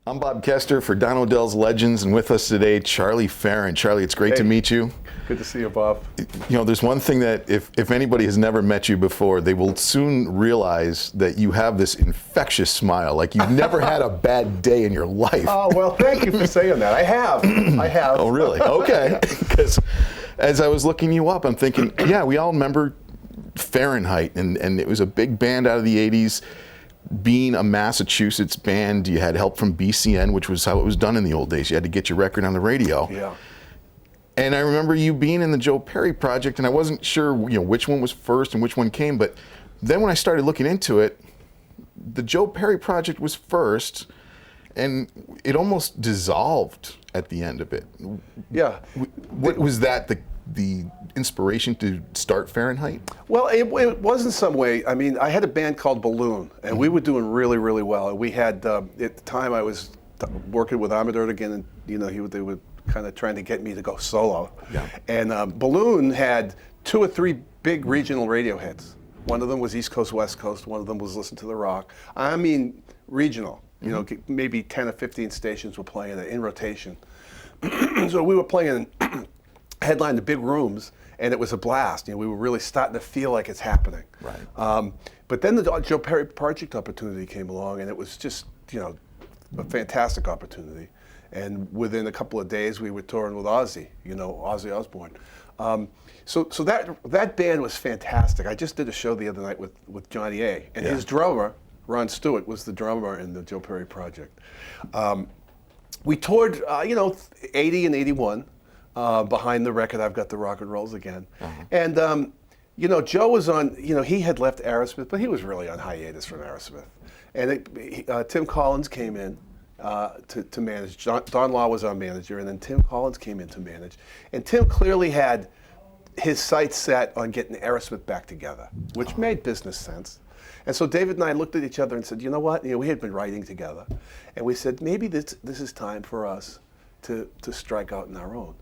I'm Bob Kester for Don Odells Legends, and with us today, Charlie Farren. Charlie, it's great to meet you. Good to see you, Bob. You know, there's one thing that if anybody has never met you before, they will soon realize that you have this infectious smile. Like you've never had a bad day in your life. Oh, well, thank you for saying that. I have. Oh, really? Okay. Because as I was looking you up, I'm thinking, yeah, we all remember Fahrenheit, and it was a big band out of the 80s. Being a Massachusetts band, you had help from BCN, which was how it was done in the old days. You had to get your record on the radio. Yeah. And I remember you being in the Joe Perry project, and I wasn't sure, which one was first and which one came. But then when I started looking into it, the Joe Perry project was first, and it almost dissolved at the end of it. Yeah. What was that the inspiration to start Fahrenheit? Well, it was in some way. I mean, I had a band called Balloon, and we were doing really, really well. And we had, at the time, I was working with Ahmet Erdogan, and they were kind of trying to get me to go solo. Yeah. And Balloon had 2 or 3 big regional radio hits. One of them was East Coast, West Coast. One of them was Listen to the Rock. I mean, regional. Maybe 10 or 15 stations were playing it in rotation. So we were playing headline the big rooms, and it was a blast. We were really starting to feel like it's happening. Right. But then the Joe Perry project opportunity came along, and it was just a fantastic opportunity. And within a couple of days, we were touring with Ozzy, Ozzy Osbourne. So that band was fantastic. I just did a show the other night with Johnny A, and his drummer, Ron Stewart, was the drummer in the Joe Perry project. We toured, 80 and 81. Behind the record, I've Got the Rock and Rolls Again. Uh-huh. And, Joe was on, he had left Aerosmith, but he was really on hiatus from Aerosmith. And Tim Collins came in to manage. Don Law was our manager, and then Tim Collins came in to manage. And Tim clearly had his sights set on getting Aerosmith back together, which made business sense. And so David and I looked at each other and said, you know what? We had been writing together. And we said, maybe this is time for us to strike out on our own.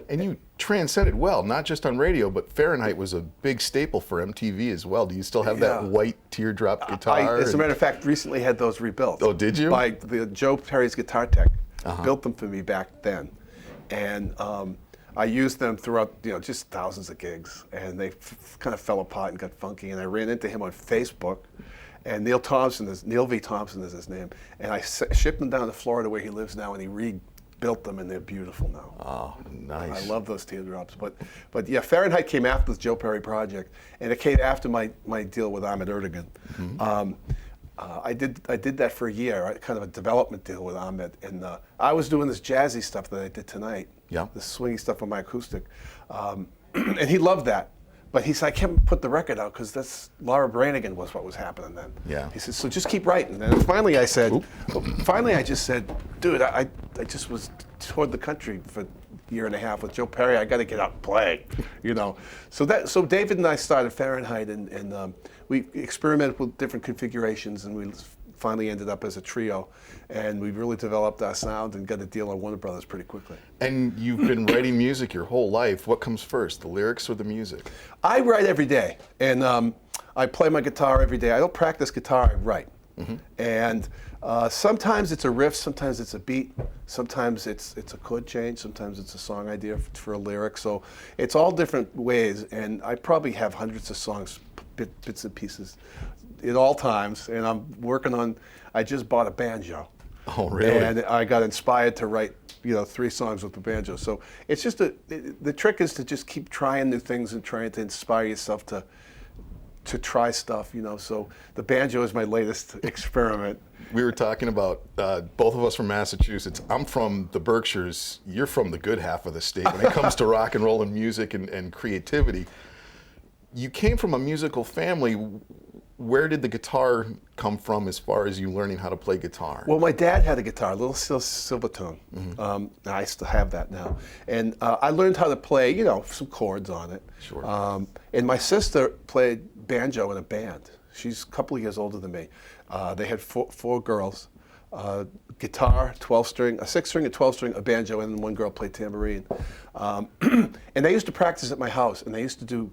And you transcended well, not just on radio, but Fahrenheit was a big staple for MTV as well. Do you still have that white teardrop guitar? As a matter of fact, recently had those rebuilt. Oh, did you? By the Joe Perry's Guitar Tech. Built them for me back then. And I used them throughout, just thousands of gigs. And they kind of fell apart and got funky. And I ran into him on Facebook. And Neil V. Thompson is his name. And I shipped them down to Florida where he lives now, and he rebuilt them, and they're beautiful now. Oh, nice. I love those teardrops. But yeah, Fahrenheit came after the Joe Perry project, and it came after my deal with Ahmet Erdogan. Mm-hmm. I did that for a year, kind of a development deal with Ahmet, and I was doing this jazzy stuff that I did tonight. Yeah. The swingy stuff on my acoustic, and he loved that. But he said, I can't put the record out because that's Laura Branigan was what was happening then. Yeah. He said, so just keep writing. And finally I just said, dude, I just was toured the country for a year and a half with Joe Perry. I got to get out and play, So David and I started Fahrenheit, and we experimented with different configurations, and we finally ended up as a trio, and we really developed our sound and got a deal on Warner Brothers pretty quickly. And you've been writing music your whole life. What comes first, the lyrics or the music? I write every day, and I play my guitar every day. I don't practice guitar, I write. Mm-hmm. And sometimes it's a riff, sometimes it's a beat, sometimes it's a chord change, sometimes it's a song idea for a lyric. So it's all different ways, and I probably have hundreds of songs, bits and pieces at all times, and I'm working on, I just bought a banjo. Oh, really? And I got inspired to write, 3 songs with the banjo. So it's just the trick is to just keep trying new things and trying to inspire yourself to try stuff, So the banjo is my latest experiment. We were talking about both of us from Massachusetts. I'm from the Berkshires. You're from the good half of the state when it comes to rock and roll and music and creativity. You came from a musical family. Where did the guitar come from as far as you learning how to play guitar? Well, my dad had a guitar, a little Silvertone. Mm-hmm. I still have that now. And I learned how to play, some chords on it. Sure. And my sister played banjo in a band. She's a couple of years older than me. They had four girls, guitar, 12-string, a 6-string, a 12-string, a banjo, and then one girl played tambourine. And they used to practice at my house, and they used to do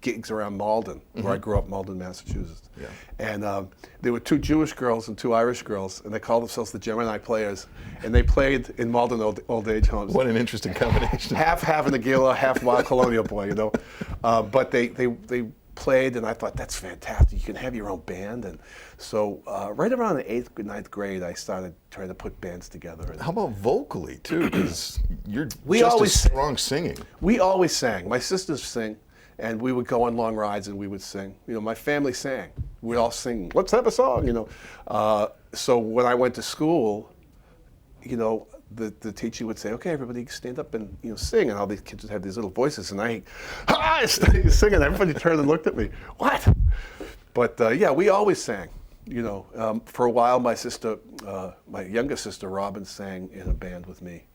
gigs around Malden, where I grew up, Malden, Massachusetts. Yeah. And there were 2 Jewish girls and 2 Irish girls, and they called themselves the Gemini Players, and they played in Malden old age homes. What an interesting combination. Half Nagila, half Wild Colonial Boy, you know. But they played, and I thought, that's fantastic. You can have your own band. And so right around the 8th or 9th grade, I started trying to put bands together. How about vocally, too? Because you're We just always- as strong singing. We always sang. My sisters sing, and we would go on long rides and we would sing. You know, my family sang. We'd all sing, let's have a song, you know. So when I went to school, you know, the teacher would say, okay, everybody stand up and, you know, sing. And all these kids would have these little voices, and I started singing. Everybody turned and looked at me. What? But yeah, we always sang. You know, for a while, my sister, my youngest sister, Robin, sang in a band with me.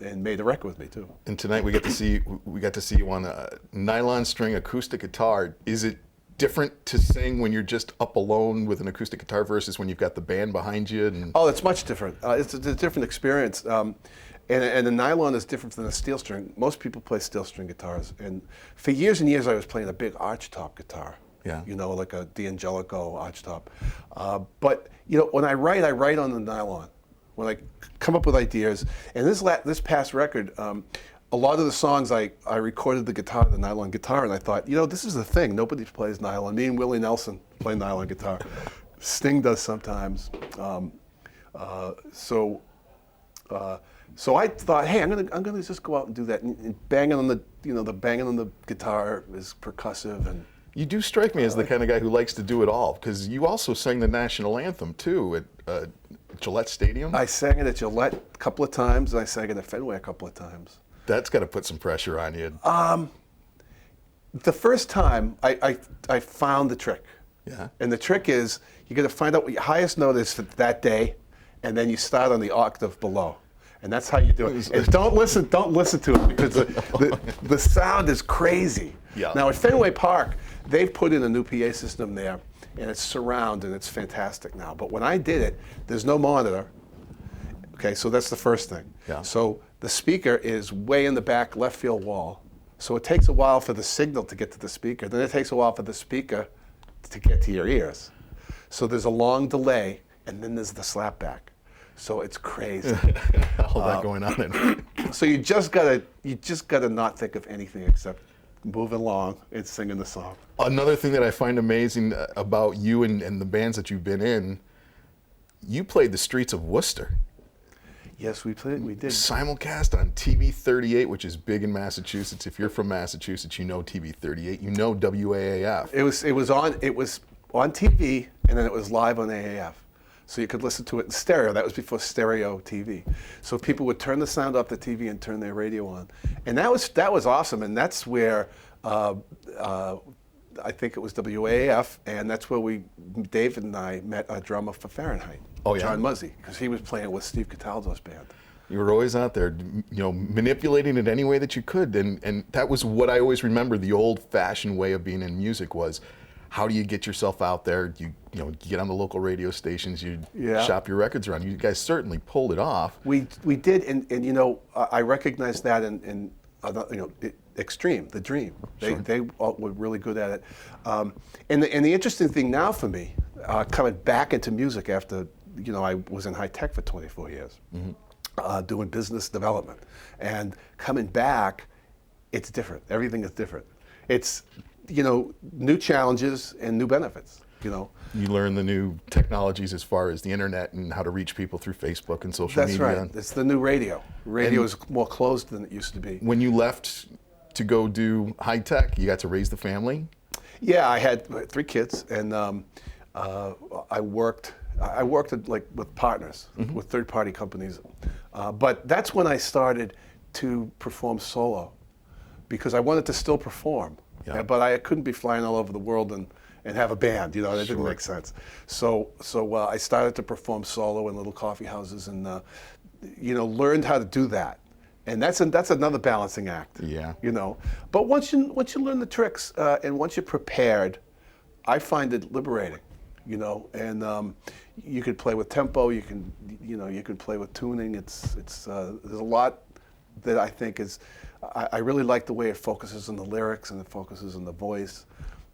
And made a record with me too. And tonight we got to see you on a nylon string acoustic guitar. Is it different to sing when you're just up alone with an acoustic guitar versus when you've got the band behind you? And Oh, it's much different. It's a different experience. And the nylon is different than the steel string. Most people play steel string guitars. And for years and years I was playing a big archtop guitar. Yeah. You know, like a D'Angelico archtop. But, you know, when I write on the nylon. When I come up with ideas, and this past record, a lot of the songs I recorded the nylon guitar, and I thought, you know, this is the thing. Nobody plays nylon. Me and Willie Nelson play nylon guitar. Sting does sometimes. So I thought, hey, I'm gonna just go out and do that. And banging on the banging on the guitar is percussive, and you do strike me as the kind of guy who likes to do it all, because you also sang the national anthem too at Gillette Stadium. I sang it at Gillette a couple of times, and I sang it at Fenway a couple of times. That's got to put some pressure on you. The first time, I found the trick. Yeah. And the trick is, you got to find out what your highest note is for that day, and then you start on the octave below. And that's how you do it. And don't listen to it, because the sound is crazy. Yeah. Now at Fenway Park, they've put in a new PA system there, and it's surround, and it's fantastic now. But when I did it, there's no monitor. Okay, so that's the first thing. Yeah. So the speaker is way in the back left field wall. So it takes a while for the signal to get to the speaker. Then it takes a while for the speaker to get to your ears. So there's a long delay, and then there's the slapback. So it's crazy. All that going on. So you just gotta not think of anything except moving along and singing the song. Another thing that I find amazing about you and the bands that you've been in, you played the streets of Worcester. Yes, we did. Simulcast on TV 38, which is big in Massachusetts. If you're from Massachusetts, you know TV 38. You know WAAF. It was on TV, and then it was live on AAF. So you could listen to it in stereo. That was before stereo TV. So people would turn the sound off the TV and turn their radio on, and that was awesome. And that's where I think it was WAAF, and that's where David and I met a drummer for Fahrenheit. Oh, yeah? John Muzzy, because he was playing with Steve Cataldo's band. You were always out there, manipulating it any way that you could, and that was what I always remember. The old-fashioned way of being in music was, how do you get yourself out there? You get on the local radio stations, you shop your records around. You guys certainly pulled it off. We did, and I recognize that in Extreme, The Dream. They all were really good at it. And the interesting thing now for me, coming back into music after I was in high tech for 24 years, doing business development, and coming back, it's different. Everything is different. It's new challenges and new benefits. You learn the new technologies as far as the internet and how to reach people through Facebook and social media. That's right. It's the new radio. Radio is more closed than it used to be. When you left to go do high tech, you got to raise the family? Yeah, I had 3 kids, and I worked with partners, with third-party companies. But that's when I started to perform solo, because I wanted to still perform. Yeah. But I couldn't be flying all over the world and have a band, that didn't make sense. So I started to perform solo in little coffee houses, and learned how to do that. And that's another balancing act. Yeah. But once you learn the tricks, and once you're prepared, I find it liberating. And you could play with tempo. You can play with tuning. There's a lot that I think is, I really like the way it focuses on the lyrics and it focuses on the voice.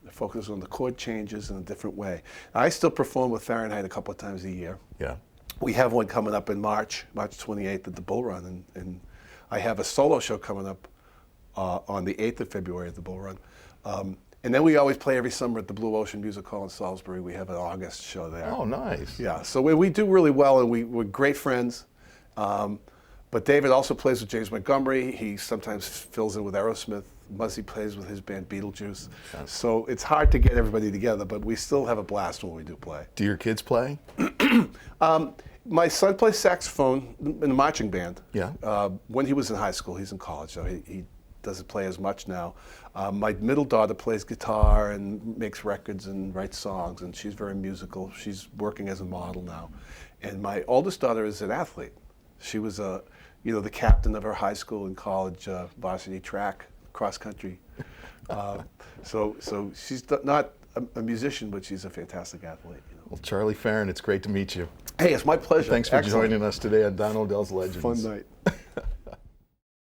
It focuses on the chord changes in a different way. I still perform with Fahrenheit a couple of times a year. Yeah. We have one coming up in March 28th at the Bull Run, and I have a solo show coming up on the 8th of February at the Bull Run. And then we always play every summer at the Blue Ocean Music Hall in Salisbury. We have an August show there. Oh, nice. Yeah, so we do really well, and we're great friends. But David also plays with James Montgomery. He sometimes fills in with Aerosmith. Muzzy plays with his band Beetlejuice. Yeah. So it's hard to get everybody together, but we still have a blast when we do play. Do your kids play? My son plays saxophone in the marching band. Yeah. When he was in high school, he's in college, so he doesn't play as much now. My middle daughter plays guitar and makes records and writes songs, and she's very musical. She's working as a model now. And my oldest daughter is an athlete. She was the captain of her high school and college varsity track, cross country. So she's not a musician, but she's a fantastic athlete. Well, Charlie Farren, it's great to meet you. Hey, it's my pleasure. Thanks for Excellent. joining us today on Don Odells Legends. Fun night.